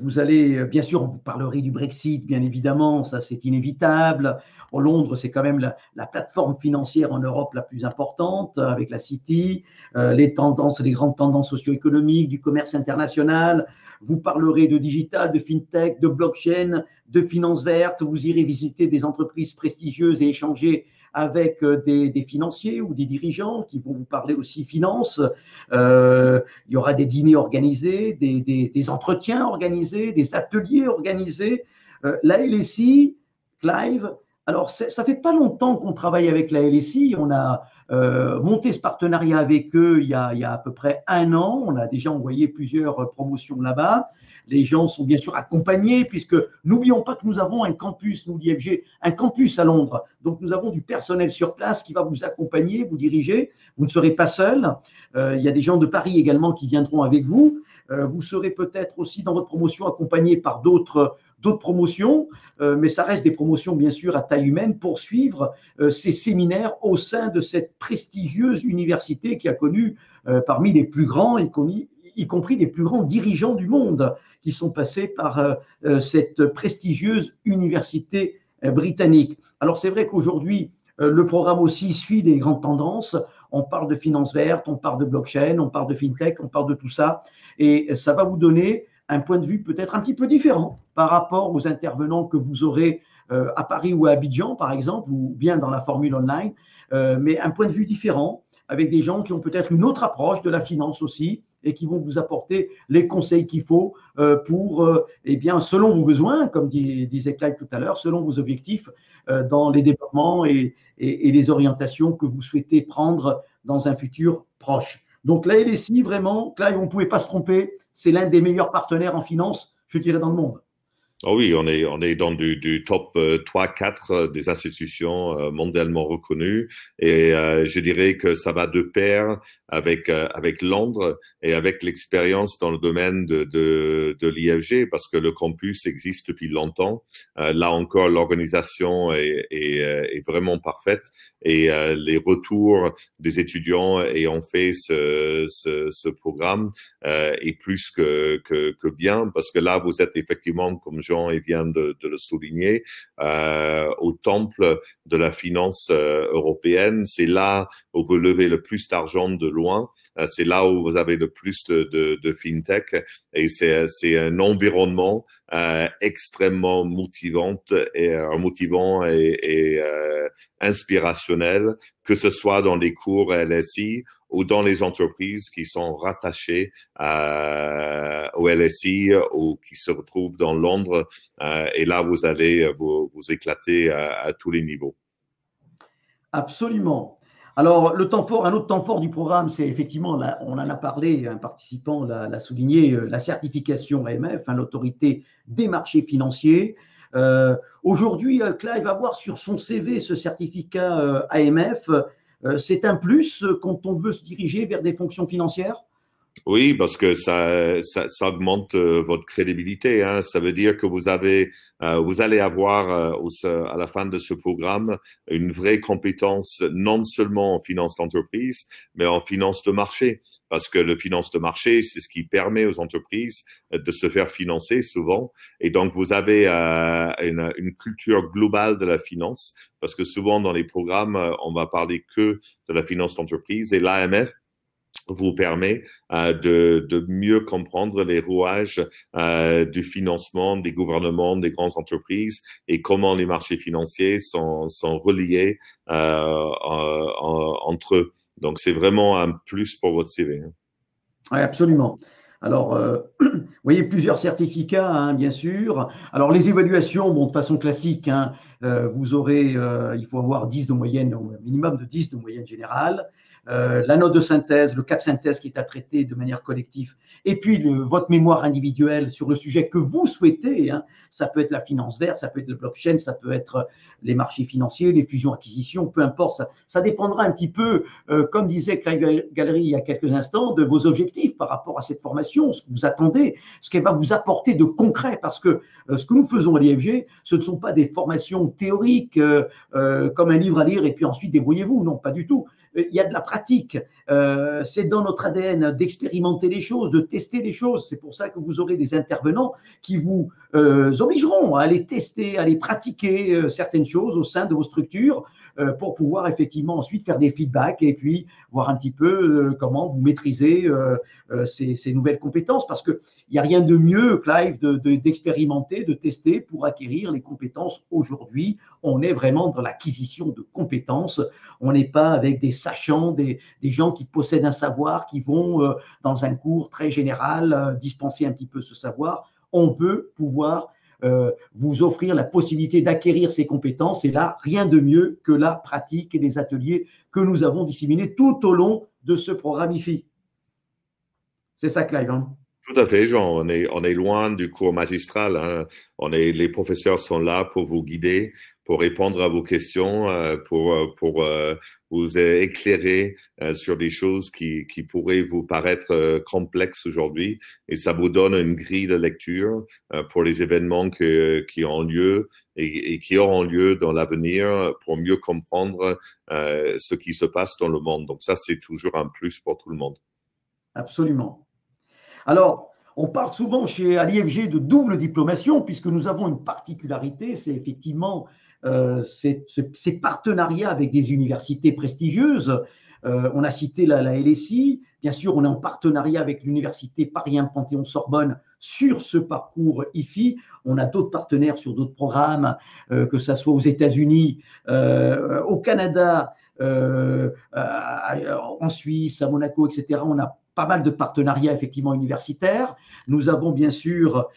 vous allez, bien sûr, on vous parlerait du Brexit, bien évidemment, ça c'est inévitable. Londres, c'est quand même la plateforme financière en Europe la plus importante, avec la City, les tendances, les grandes tendances socio-économiques, du commerce international. Vous parlerez de digital, de fintech, de blockchain, de finance verte. Vous irez visiter des entreprises prestigieuses et échanger avec des financiers ou des dirigeants qui vont vous parler aussi finance. Il y aura des dîners organisés, des entretiens organisés, des ateliers organisés. La LSI, Clive, alors ça fait pas longtemps qu'on travaille avec la LSI. On a monté ce partenariat avec eux il y a à peu près 1 an. On a déjà envoyé plusieurs promotions là-bas. Les gens sont bien sûr accompagnés puisque n'oublions pas que nous avons un campus, nous l'IFG, un campus à Londres. Donc nous avons du personnel sur place qui va vous accompagner, vous diriger. Vous ne serez pas seul. Il y a des gens de Paris également qui viendront avec vous. Vous serez peut-être aussi dans votre promotion accompagné par d'autres promotions, mais ça reste des promotions bien sûr à taille humaine pour suivre ces séminaires au sein de cette prestigieuse université qui a connu parmi les plus grands, y compris des plus grands dirigeants du monde qui sont passés par cette prestigieuse université britannique. Alors c'est vrai qu'aujourd'hui, le programme aussi suit des grandes tendances. On parle de finance verte, on parle de blockchain, on parle de fintech, on parle de tout ça. Et ça va vous donner un point de vue peut-être un petit peu différent par rapport aux intervenants que vous aurez à Paris ou à Abidjan, par exemple, ou bien dans la formule online, mais un point de vue différent avec des gens qui ont peut-être une autre approche de la finance aussi et qui vont vous apporter les conseils qu'il faut pour, eh bien, selon vos besoins, comme disait Clive tout à l'heure, selon vos objectifs dans les développements et les orientations que vous souhaitez prendre dans un futur proche. Donc la LSI, vraiment, Clive, on ne pouvait pas se tromper, c'est l'un des meilleurs partenaires en finance, je dirais, dans le monde. Oh oui, on est dans du top 3-4 des institutions mondialement reconnues et je dirais que ça va de pair avec Londres et avec l'expérience dans le domaine de l'IFG, parce que le campus existe depuis longtemps. Là encore, l'organisation est vraiment parfaite et les retours des étudiants ayant fait ce programme est plus que bien, parce que là, vous êtes effectivement, comme Jean vient de le souligner, au temple de la finance européenne. C'est là où vous levez le plus d'argent de loin. C'est là où vous avez le plus de fintech, et c'est un environnement extrêmement motivant et inspirationnel, que ce soit dans les cours LSI ou dans les entreprises qui sont rattachées au LSI ou qui se retrouvent dans Londres. Et là, vous allez vous éclater à tous les niveaux. Absolument. Alors, le temps fort, un autre temps fort du programme, c'est effectivement, là, on en a parlé, un participant l'a souligné, la certification AMF, l'autorité des marchés financiers. Aujourd'hui, Clive va voir sur son CV ce certificat AMF. C'est un plus quand on veut se diriger vers des fonctions financières? Oui, parce que ça augmente votre crédibilité, hein. Ça veut dire que vous allez avoir à la fin de ce programme une vraie compétence, non seulement en finance d'entreprise, mais en finance de marché. Parce que le finance de marché, c'est ce qui permet aux entreprises de se faire financer souvent. Et donc, vous avez une culture globale de la finance, parce que souvent dans les programmes, on va parler que de la finance d'entreprise, et l'AMF vous permet de mieux comprendre les rouages du financement des gouvernements, des grandes entreprises, et comment les marchés financiers sont reliés entre eux. Donc, c'est vraiment un plus pour votre CV. Oui, absolument. Alors, vous voyez plusieurs certificats, hein, bien sûr. Alors, les évaluations, bon, de façon classique, hein, vous aurez, il faut avoir 10 de moyenne, au minimum de 10 de moyenne générale. La note de synthèse, le cas de synthèse qui est à traiter de manière collective, et puis votre mémoire individuelle sur le sujet que vous souhaitez, hein. Ça peut être la finance verte, ça peut être le blockchain, ça peut être les marchés financiers, les fusions-acquisitions, peu importe, ça dépendra un petit peu, comme disait Clive Gallery il y a quelques instants, de vos objectifs par rapport à cette formation, ce que vous attendez, ce qu'elle va vous apporter de concret, parce que ce que nous faisons à l'IFG, ce ne sont pas des formations théoriques comme un livre à lire et puis ensuite débrouillez-vous, non, pas du tout. Il y a de la pratique. C'est dans notre ADN d'expérimenter les choses, de tester les choses. C'est pour ça que vous aurez des intervenants qui vous obligeront à aller tester, à aller pratiquer certaines choses au sein de vos structures pour pouvoir effectivement ensuite faire des feedbacks et puis voir un petit peu comment vous maîtrisez ces nouvelles compétences. Parce qu'il n'y a rien de mieux, Clive, d'expérimenter, de tester pour acquérir les compétences aujourd'hui. On est vraiment dans l'acquisition de compétences. On n'est pas avec des sachants, des gens qui possèdent un savoir, qui vont dans un cours très général dispenser un petit peu ce savoir. On veut pouvoir vous offrir la possibilité d'acquérir ces compétences. Et là, rien de mieux que la pratique et les ateliers que nous avons disséminés tout au long de ce programme IFI. C'est ça, Clive, hein? Tout à fait, Jean. On est loin du cours magistral, hein. Les professeurs sont là pour vous guider, pour répondre à vos questions, pour vous éclairer sur des choses qui pourraient vous paraître complexes aujourd'hui. Et ça vous donne une grille de lecture pour les événements qui ont lieu et qui auront lieu dans l'avenir pour mieux comprendre ce qui se passe dans le monde. Donc ça, c'est toujours un plus pour tout le monde. Absolument. Alors, on parle souvent à l'IFG de double diplomation, puisque nous avons une particularité, c'est effectivement ces partenariats avec des universités prestigieuses. On a cité la LSI, bien sûr, on est en partenariat avec l'université Paris 1 Panthéon-Sorbonne sur ce parcours IFI. On a d'autres partenaires sur d'autres programmes, que ce soit aux États-Unis, au Canada, en Suisse, à Monaco, etc. On a pas mal de partenariats effectivement universitaires. Nous avons bien sûr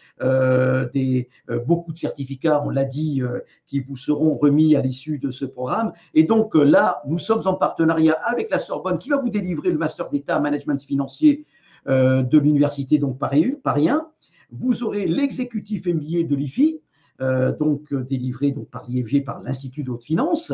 beaucoup de certificats, on l'a dit, qui vous seront remis à l'issue de ce programme. Et donc là, nous sommes en partenariat avec la Sorbonne qui va vous délivrer le Master d'État Management financier de l'université donc Paris 1. Vous aurez l'exécutif MBA de l'IFI, donc délivré donc, par l'IFG, par l'Institut de haute finance,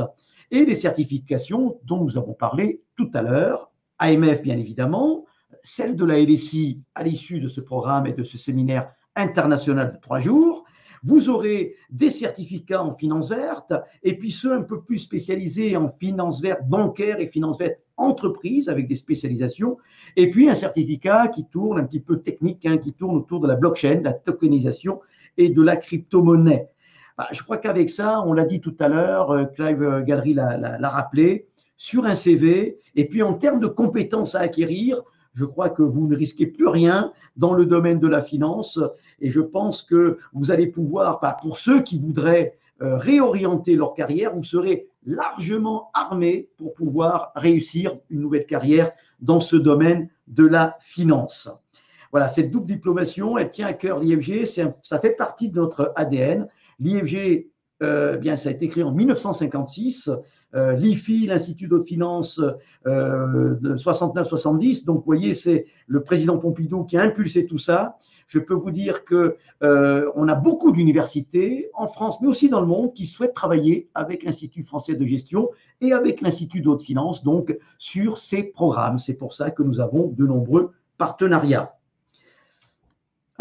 et les certifications dont nous avons parlé tout à l'heure, AMF bien évidemment, celle de la LSI à l'issue de ce programme et de ce séminaire international de 3 jours. Vous aurez des certificats en finance verte et puis ceux un peu plus spécialisés en finance verte bancaire et finance verte entreprise avec des spécialisations. Et puis un certificat qui tourne un petit peu technique, qui tourne autour de la blockchain, de la tokenisation et de la crypto-monnaie. Je crois qu'avec ça, on l'a dit tout à l'heure, Clive Gallery l'a rappelé, sur un CV et puis en termes de compétences à acquérir, je crois que vous ne risquez plus rien dans le domaine de la finance et je pense que vous allez pouvoir, pour ceux qui voudraient réorienter leur carrière, vous serez largement armés pour pouvoir réussir une nouvelle carrière dans ce domaine de la finance. Voilà, cette double diplomation, elle tient à cœur l'IFG, ça fait partie de notre ADN. L'IFG, bien, ça a été créé en 1956. L'IFI, l'Institut d'Haute Finance de 69-70. Donc, vous voyez, c'est le président Pompidou qui a impulsé tout ça. Je peux vous dire que on a beaucoup d'universités en France, mais aussi dans le monde, qui souhaitent travailler avec l'Institut français de gestion et avec l'Institut d'Haute Finance, donc sur ces programmes. C'est pour ça que nous avons de nombreux partenariats.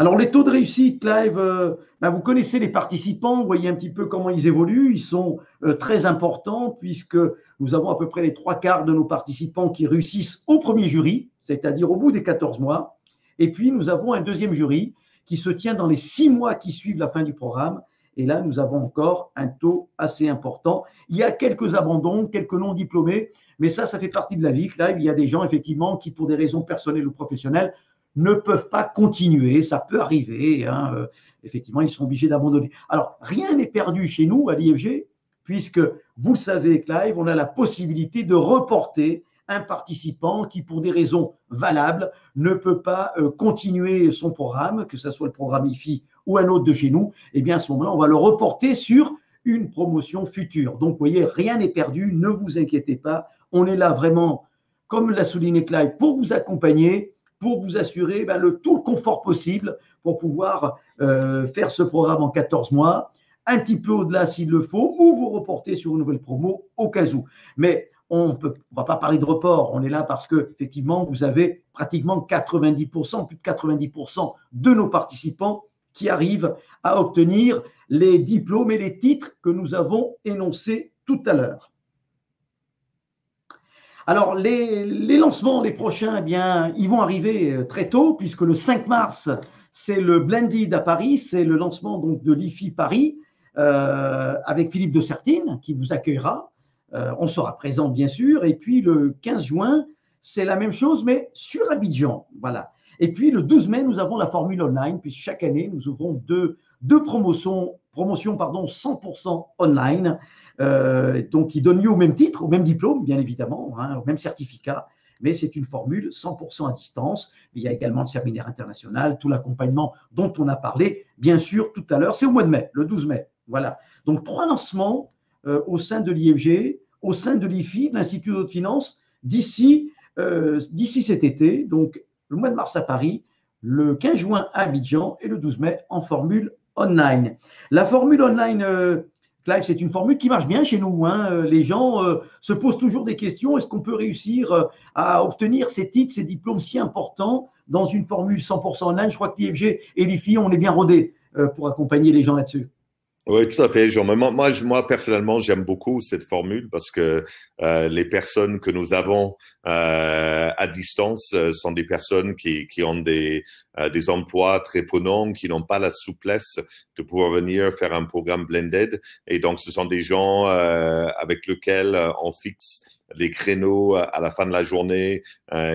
Alors, les taux de réussite, Clive, vous connaissez les participants, vous voyez un petit peu comment ils évoluent. Ils sont très importants puisque nous avons à peu près les 3/4 de nos participants qui réussissent au premier jury, c'est-à-dire au bout des 14 mois. Et puis, nous avons un deuxième jury qui se tient dans les 6 mois qui suivent la fin du programme. Et là, nous avons encore un taux assez important. Il y a quelques abandons, quelques non-diplômés, mais ça fait partie de la vie. Clive, il y a des gens, effectivement, qui, pour des raisons personnelles ou professionnelles, ne peuvent pas continuer, ça peut arriver, effectivement, ils sont obligés d'abandonner. Alors, rien n'est perdu chez nous à l'IFG, puisque, vous le savez, Clive, on a la possibilité de reporter un participant qui, pour des raisons valables, ne peut pas continuer son programme, que ce soit le programme IFI ou un autre de chez nous, et bien à ce moment-là, on va le reporter sur une promotion future. Donc, vous voyez, rien n'est perdu, ne vous inquiétez pas, on est là vraiment, comme l'a souligné Clive, pour vous accompagner, pour vous assurer tout le confort possible pour pouvoir faire ce programme en 14 mois, un petit peu au-delà s'il le faut, ou vous reporter sur une nouvelle promo au cas où. Mais on ne va pas parler de report, on est là parce que effectivement, vous avez pratiquement 90%, plus de 90% de nos participants qui arrivent à obtenir les diplômes et les titres que nous avons énoncés tout à l'heure. Alors, les lancements, les prochains, eh bien, ils vont arriver très tôt, puisque le 5 mars, c'est le Blended à Paris, c'est le lancement donc, de l'IFI Paris, avec Philippe de Sertine, qui vous accueillera. On sera présent, bien sûr. Et puis, le 15 juin, c'est la même chose, mais sur Abidjan. Voilà. Et puis, le 12 mai, nous avons la formule online, puisque chaque année, nous ouvrons deux promotions 100% online. Donc, qui donne lieu au même titre, au même diplôme, bien évidemment, au même certificat, mais c'est une formule 100% à distance. Il y a également le séminaire international, tout l'accompagnement dont on a parlé, bien sûr, tout à l'heure. C'est au mois de mai, le 12 mai. Voilà. Donc, 3 lancements au sein de l'IFG, au sein de l'IFI, de l'Institut d'Haute Finance, d'ici cet été, donc le mois de mars à Paris, le 15 juin à Abidjan et le 12 mai en formule online. La formule online, Clive, c'est une formule qui marche bien chez nous. Les gens se posent toujours des questions. Est-ce qu'on peut réussir à obtenir ces titres, ces diplômes si importants dans une formule 100% online? Je crois que l'IFG et l'IFI, on est bien rodés pour accompagner les gens là-dessus. Oui, tout à fait, Jean. Moi, personnellement, j'aime beaucoup cette formule parce que les personnes que nous avons à distance sont des personnes qui ont des emplois très prenants, qui n'ont pas la souplesse de pouvoir venir faire un programme blended. Et donc, ce sont des gens avec lesquels on fixe les créneaux à la fin de la journée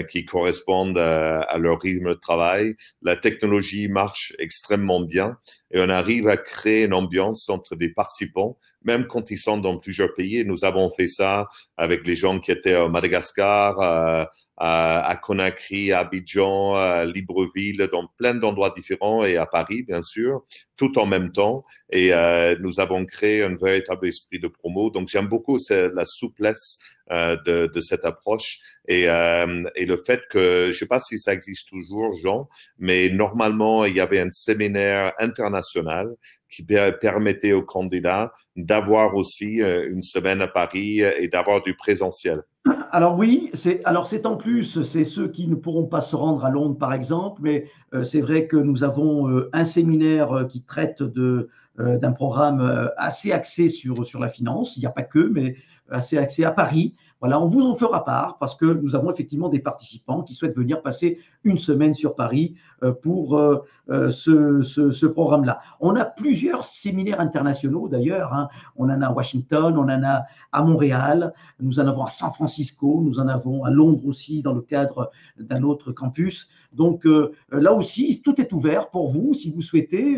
qui correspondent à leur rythme de travail. La technologie marche extrêmement bien et on arrive à créer une ambiance entre des participants, même quand ils sont dans plusieurs pays. Et nous avons fait ça avec les gens qui étaient à Madagascar, à Conakry, à Abidjan, à Libreville, dans plein d'endroits différents et à Paris, bien sûr, tout en même temps. Et nous avons créé un véritable esprit de promo. Donc, j'aime beaucoup la souplesse de cette approche et le fait que, je sais pas si ça existe toujours, Jean, mais normalement, il y avait un séminaire international international qui permettait aux candidats d'avoir aussi une semaine à Paris et d'avoir du présentiel. Alors oui, c'est en plus, c'est ceux qui ne pourront pas se rendre à Londres par exemple, mais c'est vrai que nous avons un séminaire qui traite d'un programme assez axé sur la finance. Il n'y a pas que, mais assez axé à Paris. Voilà, on vous en fera part parce que nous avons effectivement des participants qui souhaitent venir passer une semaine sur Paris pour ce programme-là. On a plusieurs séminaires internationaux d'ailleurs, hein. On en a à Washington, on en a à Montréal, nous en avons à San Francisco, nous en avons à Londres aussi dans le cadre d'un autre campus. Donc là aussi, tout est ouvert pour vous si vous souhaitez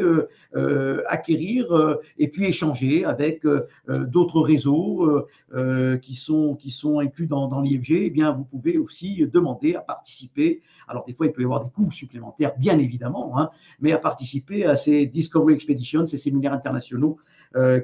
acquérir et puis échanger avec d'autres réseaux qui sont inclus dans l'IFG. Eh bien, vous pouvez aussi demander à participer. Alors, des fois, il peut y avoir des coûts supplémentaires, bien évidemment, hein, mais à participer à ces Discovery Expeditions, ces séminaires internationaux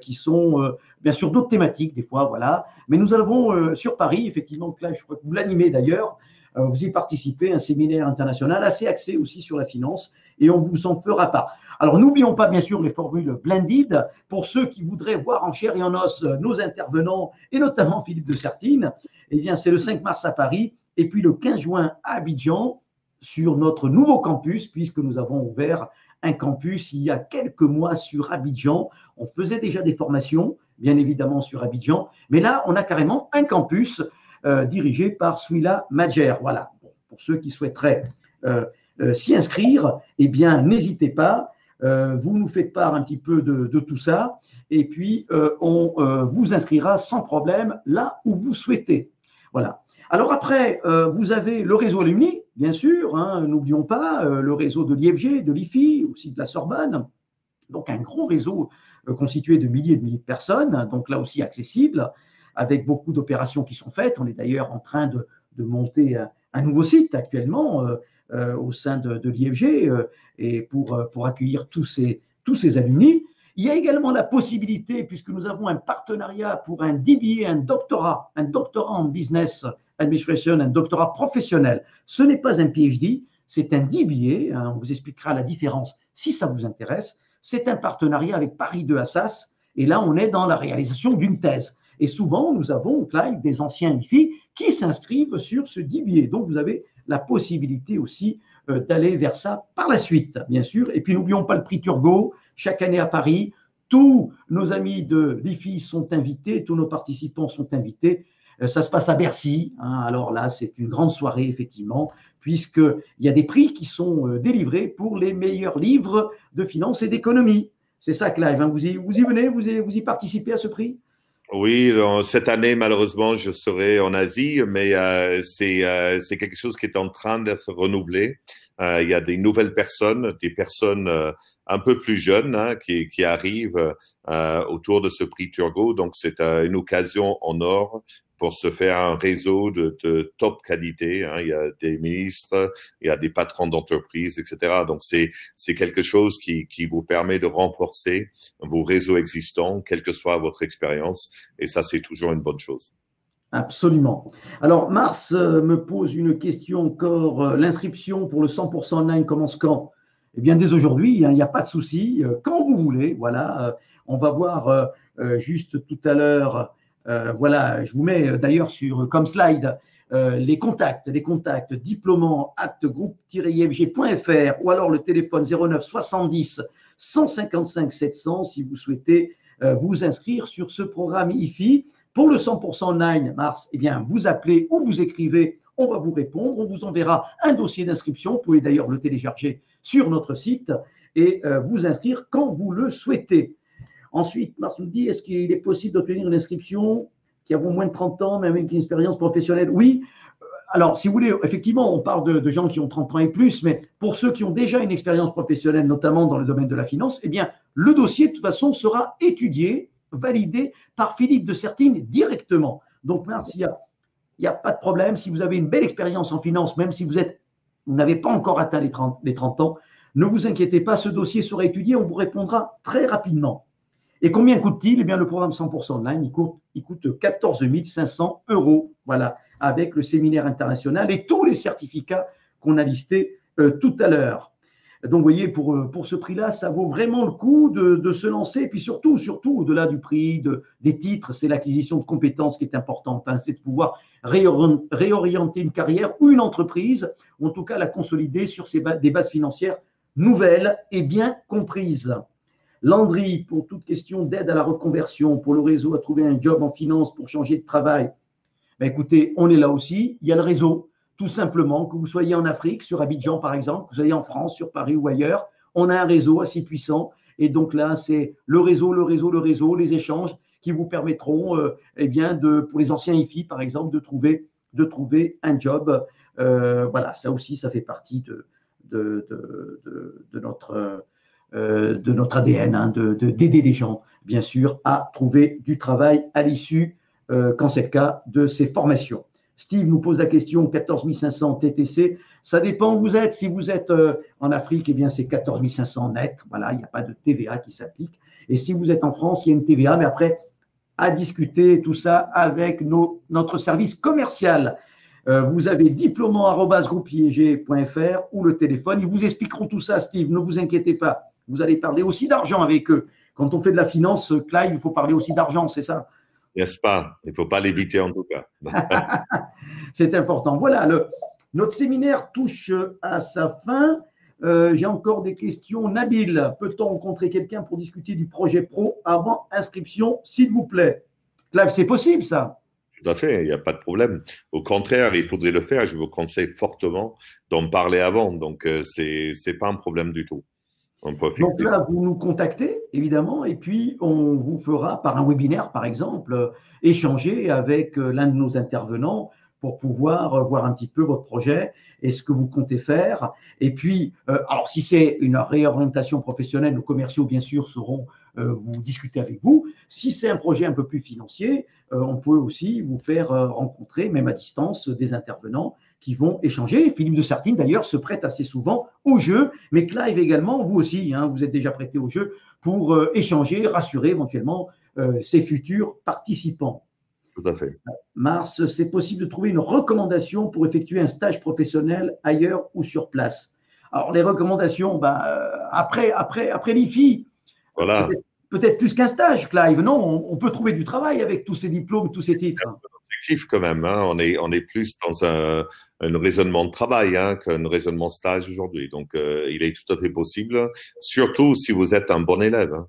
qui sont bien sûr d'autres thématiques, des fois, voilà. Mais nous avons sur Paris, effectivement, là, je crois que vous l'animez d'ailleurs, vous y participez, un séminaire international assez axé aussi sur la finance et on vous en fera part. Alors, n'oublions pas, bien sûr, les formules blended. Pour ceux qui voudraient voir en chair et en os nos intervenants, et notamment Philippe de Sertine, eh bien, c'est le 5 mars à Paris et puis le 15 juin à Abidjan sur notre nouveau campus, puisque nous avons ouvert un campus il y a quelques mois sur Abidjan. On faisait déjà des formations, bien évidemment, sur Abidjan, mais là, on a carrément un campus dirigé par Souila Madjer. Voilà, bon, pour ceux qui souhaiteraient s'y inscrire, eh bien, n'hésitez pas. Vous nous faites part un petit peu de tout ça et puis on vous inscrira sans problème là où vous souhaitez. Voilà. Alors après, vous avez le réseau alumni, bien sûr, hein, n'oublions pas, le réseau de l'IFG, de l'IFI, aussi de la Sorbonne. Donc un gros réseau constitué de milliers et de milliers de personnes, donc là aussi accessible, avec beaucoup d'opérations qui sont faites. On est d'ailleurs en train de monter un nouveau site actuellement au sein de l'IFG et pour accueillir tous ces alumni. Il y a également la possibilité, puisque nous avons un partenariat pour un DBA, un doctorat en business administration, un doctorat professionnel. Ce n'est pas un PhD, c'est un DBA. Hein, on vous expliquera la différence si ça vous intéresse. C'est un partenariat avec Paris 2 Assas. Et là, on est dans la réalisation d'une thèse. Et souvent, nous avons là des anciens IFI qui s'inscrivent sur ce DBA. Donc, vous avez la possibilité aussi d'aller vers ça par la suite, bien sûr. Et puis, n'oublions pas le prix Turgot, chaque année à Paris. Tous nos amis de l'IFI sont invités, tous nos participants sont invités. Ça se passe à Bercy. Hein. Alors là, c'est une grande soirée, effectivement, puisqu'il y a des prix qui sont délivrés pour les meilleurs livres de finance et d'économie. C'est ça, Clive. Hein. Vous y venez, vous y participez à ce prix? Oui, cette année, malheureusement, je serai en Asie, mais c'est quelque chose qui est en train d'être renouvelé. Il y a des nouvelles personnes, des personnes un peu plus jeunes hein, qui arrivent autour de ce prix Turgot. Donc, c'est une occasion en or pour se faire un réseau de top qualité. Hein. Il y a des ministres, il y a des patrons d'entreprise, etc. Donc, c'est quelque chose qui vous permet de renforcer vos réseaux existants, quelle que soit votre expérience. Et ça, c'est toujours une bonne chose. Absolument. Alors, Mars me pose une question encore. L'inscription pour le 100% online commence quand? Eh bien, dès aujourd'hui, hein, il n'y a pas de souci. Quand vous voulez, voilà. On va voir juste tout à l'heure. Voilà, je vous mets d'ailleurs comme slide les contacts diplômant@groupe-ifg.fr ou alors le téléphone 09 70 155 700 si vous souhaitez vous inscrire sur ce programme IFI. Pour le 100% online, Mars, eh bien, vous appelez ou vous écrivez, on va vous répondre, on vous enverra un dossier d'inscription. Vous pouvez d'ailleurs le télécharger sur notre site et vous inscrire quand vous le souhaitez. Ensuite, Mars nous dit, est-ce qu'il est possible d'obtenir une inscription qui a moins de 30 ans, mais avec une expérience professionnelle? Oui. Alors, si vous voulez, effectivement, on parle de gens qui ont 30 ans et plus, mais pour ceux qui ont déjà une expérience professionnelle, notamment dans le domaine de la finance, eh bien, le dossier, de toute façon, sera étudié, validé par Philippe de Sertine directement. Donc, Mars, il n'y a pas de problème. Si vous avez une belle expérience en finance, même si vous n'avez pas encore atteint les 30 ans, ne vous inquiétez pas, ce dossier sera étudié, on vous répondra très rapidement. Et combien coûte-t-il? Eh bien, le programme 100% online, il coûte 14 500 €. Voilà, avec le séminaire international et tous les certificats qu'on a listés tout à l'heure. Donc, vous voyez, pour ce prix-là, ça vaut vraiment le coup de se lancer. Et puis surtout, au-delà du prix, des titres, c'est l'acquisition de compétences qui est importante. Hein. C'est de pouvoir réorienter une carrière ou une entreprise, ou en tout cas la consolider sur des bases financières nouvelles et bien comprises. Landry, pour toute question d'aide à la reconversion, pour le réseau à trouver un job en finance pour changer de travail, ben écoutez, on est là aussi. Il y a le réseau. Tout simplement, que vous soyez en Afrique, sur Abidjan par exemple, que vous soyez en France, sur Paris ou ailleurs, on a un réseau assez puissant. Et donc là, c'est le réseau, les échanges qui vous permettront, eh bien, pour les anciens IFI par exemple, de trouver un job. Voilà, ça aussi, ça fait partie de notre ADN, hein, d'aider les gens, bien sûr, à trouver du travail à l'issue, quand c'est le cas de ces formations. Steve nous pose la question, 14 500 TTC, ça dépend où vous êtes. Si vous êtes en Afrique, eh bien c'est 14 500 net, voilà, il n'y a pas de TVA qui s'applique. Et si vous êtes en France, il y a une TVA, mais après, à discuter tout ça avec notre service commercial. Vous avez diplômant@groupeIEG.fr ou le téléphone. Ils vous expliqueront tout ça, Steve, ne vous inquiétez pas. Vous allez parler aussi d'argent avec eux. Quand on fait de la finance, Clive, il faut parler aussi d'argent, c'est ça? N'est-ce pas? Il ne faut pas l'éviter en tout cas. C'est important. Voilà, notre séminaire touche à sa fin. J'ai encore des questions. Nabil, peut-on rencontrer quelqu'un pour discuter du projet pro avant inscription, s'il vous plaît? Clive, c'est possible ça? Tout à fait, il n'y a pas de problème. Au contraire, il faudrait le faire. Je vous conseille fortement d'en parler avant. Donc, c'est pas un problème du tout. Donc là, vous nous contactez, évidemment, et puis on vous fera, par un webinaire, par exemple, échanger avec l'un de nos intervenants pour pouvoir voir un petit peu votre projet et ce que vous comptez faire. Et puis, alors si c'est une réorientation professionnelle, nos commerciaux, bien sûr, sauront vous discuter avec vous. Si c'est un projet un peu plus financier, on peut aussi vous faire rencontrer, même à distance, des intervenants qui vont échanger. Philippe de Sartine, d'ailleurs, se prête assez souvent au jeu, mais Clive également, vous aussi, hein, vous êtes déjà prêté au jeu pour échanger, rassurer éventuellement ses futurs participants. Tout à fait. Mars, c'est possible de trouver une recommandation pour effectuer un stage professionnel ailleurs ou sur place. Alors, les recommandations, après l'IFI, voilà. Peut-être plus qu'un stage, Clive. Non, on peut trouver du travail avec tous ces diplômes, tous ces titres. Objectif quand même. Hein. On est plus dans un raisonnement de travail qu'un raisonnement stage aujourd'hui. Donc, il est tout à fait possible, surtout si vous êtes un bon élève. Hein.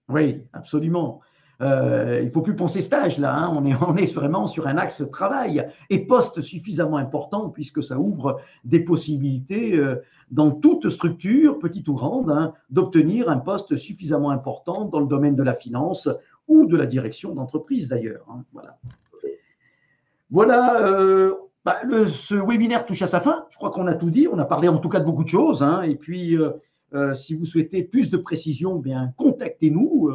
Oui, absolument. Il ne faut plus penser stage là. Hein. On est vraiment sur un axe travail et poste suffisamment important puisque ça ouvre des possibilités dans toute structure, petite ou grande, hein, d'obtenir un poste suffisamment important dans le domaine de la finance ou de la direction d'entreprise d'ailleurs. Hein. Voilà. Voilà, ce webinaire touche à sa fin. Je crois qu'on a tout dit. On a parlé en tout cas de beaucoup de choses. Hein. Et puis, si vous souhaitez plus de précision, bien contactez-nous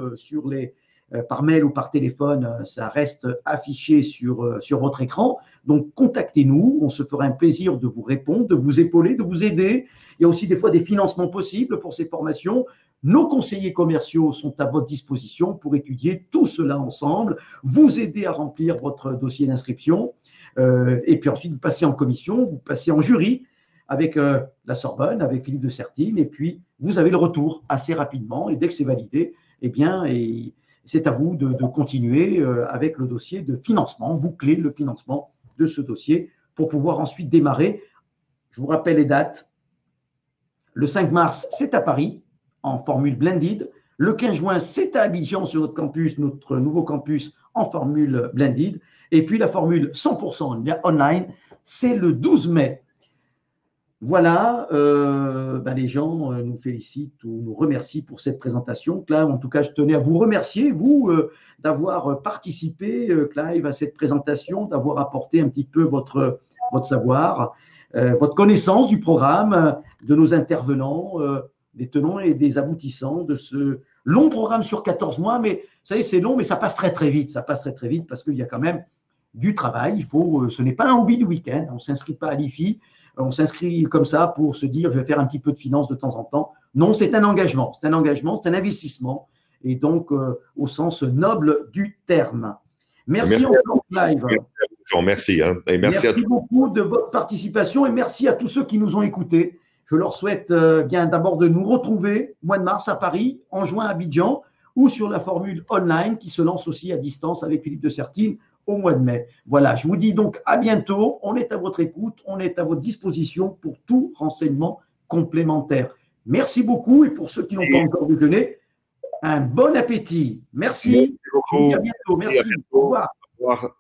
par mail ou par téléphone. Ça reste affiché sur votre écran. Donc, contactez-nous. On se fera un plaisir de vous répondre, de vous épauler, de vous aider. Il y a aussi des fois des financements possibles pour ces formations. Nos conseillers commerciaux sont à votre disposition pour étudier tout cela ensemble, vous aider à remplir votre dossier d'inscription et puis ensuite vous passez en commission, vous passez en jury avec la Sorbonne, avec Philippe de Sertine et puis vous avez le retour assez rapidement et dès que c'est validé, eh bien, c'est à vous de continuer avec le dossier de financement, boucler le financement de ce dossier pour pouvoir ensuite démarrer. Je vous rappelle les dates. Le 5 mars, c'est à Paris, en formule blended. Le 15 juin, c'est à Abidjan sur notre campus, notre nouveau campus en formule blended. Et puis la formule 100% online, c'est le 12 mai. Voilà, les gens nous félicitent ou nous remercient pour cette présentation. Clive, en tout cas, je tenais à vous remercier, vous, d'avoir participé, Clive, à cette présentation, d'avoir apporté un petit peu votre savoir, votre connaissance du programme, de nos intervenants, des tenants et des aboutissants de ce long programme sur 14 mois. Mais vous savez, c'est long, mais ça passe très, très vite. Ça passe très, très vite parce qu'il y a quand même du travail. Ce n'est pas un hobby du week-end. On ne s'inscrit pas à l'IFI. On s'inscrit comme ça pour se dire, je vais faire un petit peu de finance de temps en temps. Non, c'est un engagement. C'est un engagement, c'est un investissement. Et donc, au sens noble du terme. Merci encore, Clive. Merci. Hein, et merci à tous. Beaucoup de votre participation et merci à tous ceux qui nous ont écoutés. Je leur souhaite bien d'abord de nous retrouver au mois de mars à Paris, en juin à Abidjan, ou sur la formule online qui se lance aussi à distance avec Philippe de Sertine au mois de mai. Voilà, je vous dis donc à bientôt. On est à votre écoute, on est à votre disposition pour tout renseignement complémentaire. Merci beaucoup et pour ceux qui n'ont pas encore déjeuné, un bon appétit. Merci. Merci beaucoup. Je vous dis à bientôt. Merci. Au revoir. Au revoir.